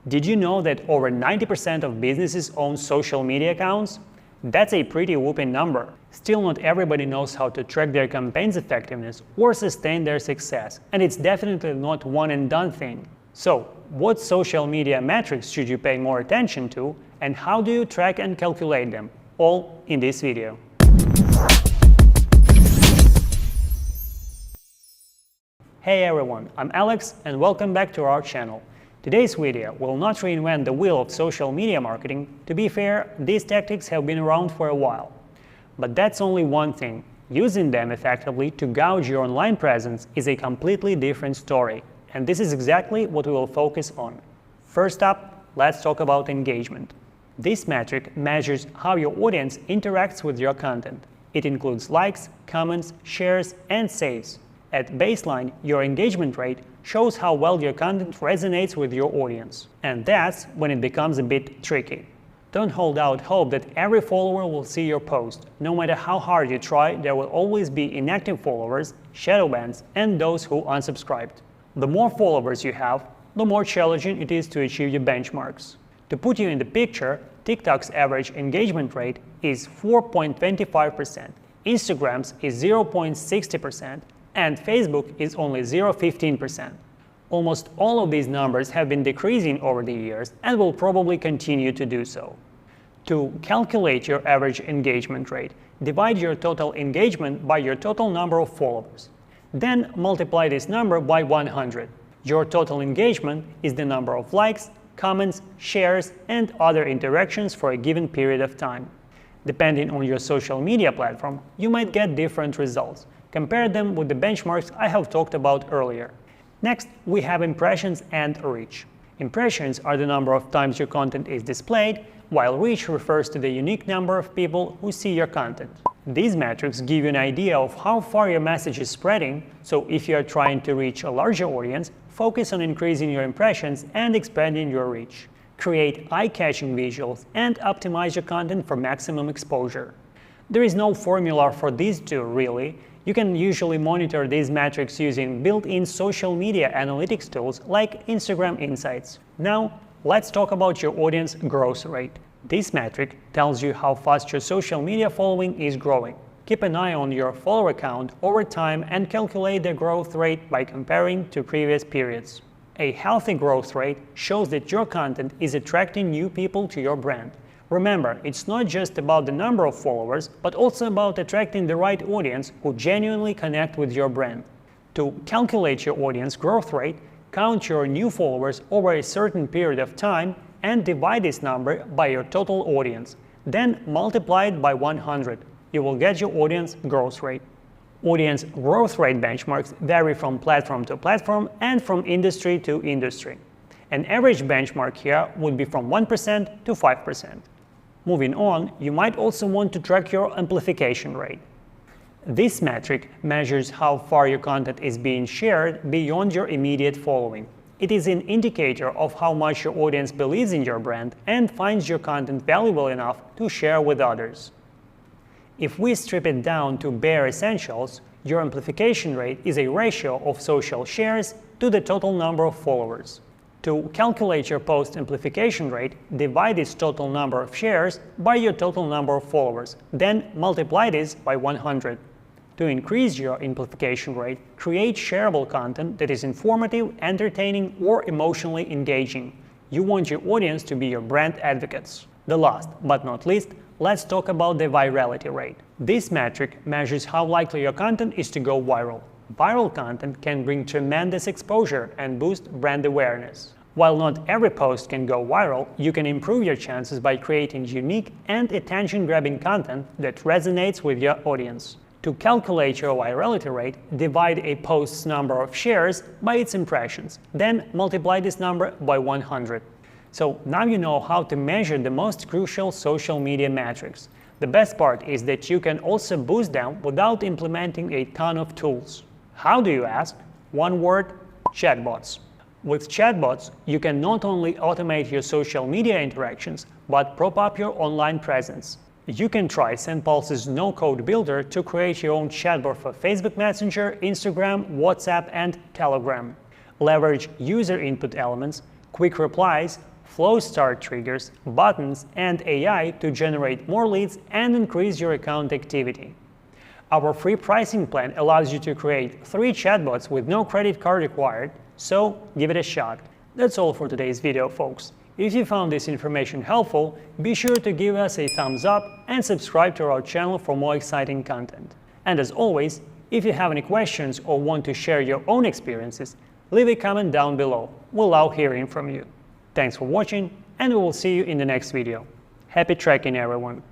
Did you know that over 90% of businesses own social media accounts? That's a pretty whopping number. Still, not everybody knows how to track their campaign's effectiveness or sustain their success, and it's definitely not one and done thing. So, what social media metrics should you pay more attention to, and how do you track and calculate them? All in this video. Hey everyone, I'm Alex and welcome back to our channel. Today's video will not reinvent the wheel of social media marketing. To be fair, these tactics have been around for a while. But that's only one thing. Using them effectively to gauge your online presence is a completely different story, and this is exactly what we will focus on. First up, let's talk about engagement. This metric measures how your audience interacts with your content. It includes likes, comments, shares, and saves. At baseline, your engagement rate shows how well your content resonates with your audience. And that's when it becomes a bit tricky. Don't hold out hope that every follower will see your post. No matter how hard you try, there will always be inactive followers, shadow bans, and those who unsubscribed. The more followers you have, the more challenging it is to achieve your benchmarks. To put you in the picture, TikTok's average engagement rate is 4.25%, Instagram's is 0.60%, and Facebook is only 0.15%. Almost all of these numbers have been decreasing over the years and will probably continue to do so. To calculate your average engagement rate, divide your total engagement by your total number of followers. Then multiply this number by 100. Your total engagement is the number of likes, comments, shares, and other interactions for a given period of time. Depending on your social media platform, you might get different results. Compare them with the benchmarks I have talked about earlier. Next, we have impressions and reach. Impressions are the number of times your content is displayed, while reach refers to the unique number of people who see your content. These metrics give you an idea of how far your message is spreading, so if you are trying to reach a larger audience, focus on increasing your impressions and expanding your reach. Create eye-catching visuals and optimize your content for maximum exposure. There is no formula for these two, really. You can usually monitor these metrics using built-in social media analytics tools like Instagram Insights. Now, let's talk about your audience growth rate. This metric tells you how fast your social media following is growing. Keep an eye on your follower count over time and calculate the growth rate by comparing to previous periods. A healthy growth rate shows that your content is attracting new people to your brand. Remember, it's not just about the number of followers, but also about attracting the right audience who genuinely connect with your brand. To calculate your audience growth rate, count your new followers over a certain period of time and divide this number by your total audience. Then multiply it by 100. You will get your audience growth rate. Audience growth rate benchmarks vary from platform to platform and from industry to industry. An average benchmark here would be from 1% to 5%. Moving on, you might also want to track your amplification rate. This metric measures how far your content is being shared beyond your immediate following. It is an indicator of how much your audience believes in your brand and finds your content valuable enough to share with others. If we strip it down to bare essentials, your amplification rate is a ratio of social shares to the total number of followers. To calculate your post amplification rate, divide its total number of shares by your total number of followers, then multiply this by 100. To increase your amplification rate, create shareable content that is informative, entertaining, or emotionally engaging. You want your audience to be your brand advocates. The last but not least, let's talk about the virality rate. This metric measures how likely your content is to go viral. Viral content can bring tremendous exposure and boost brand awareness. While not every post can go viral, you can improve your chances by creating unique and attention-grabbing content that resonates with your audience. To calculate your virality rate, divide a post's number of shares by its impressions, then multiply this number by 100. So now you know how to measure the most crucial social media metrics. The best part is that you can also boost them without implementing a ton of tools. How do you ask? One word: chatbots. With chatbots, you can not only automate your social media interactions, but prop up your online presence. You can try SendPulse's no-code builder to create your own chatbot for Facebook Messenger, Instagram, WhatsApp, and Telegram. Leverage user input elements, quick replies, flow start triggers, buttons, and AI to generate more leads and increase your account activity. Our free pricing plan allows you to create 3 chatbots with no credit card required, so give it a shot. That's all for today's video, folks. If you found this information helpful, be sure to give us a thumbs up and subscribe to our channel for more exciting content. And as always, if you have any questions or want to share your own experiences, leave a comment down below. We'll love hearing from you. Thanks for watching, and we will see you in the next video. Happy tracking, everyone!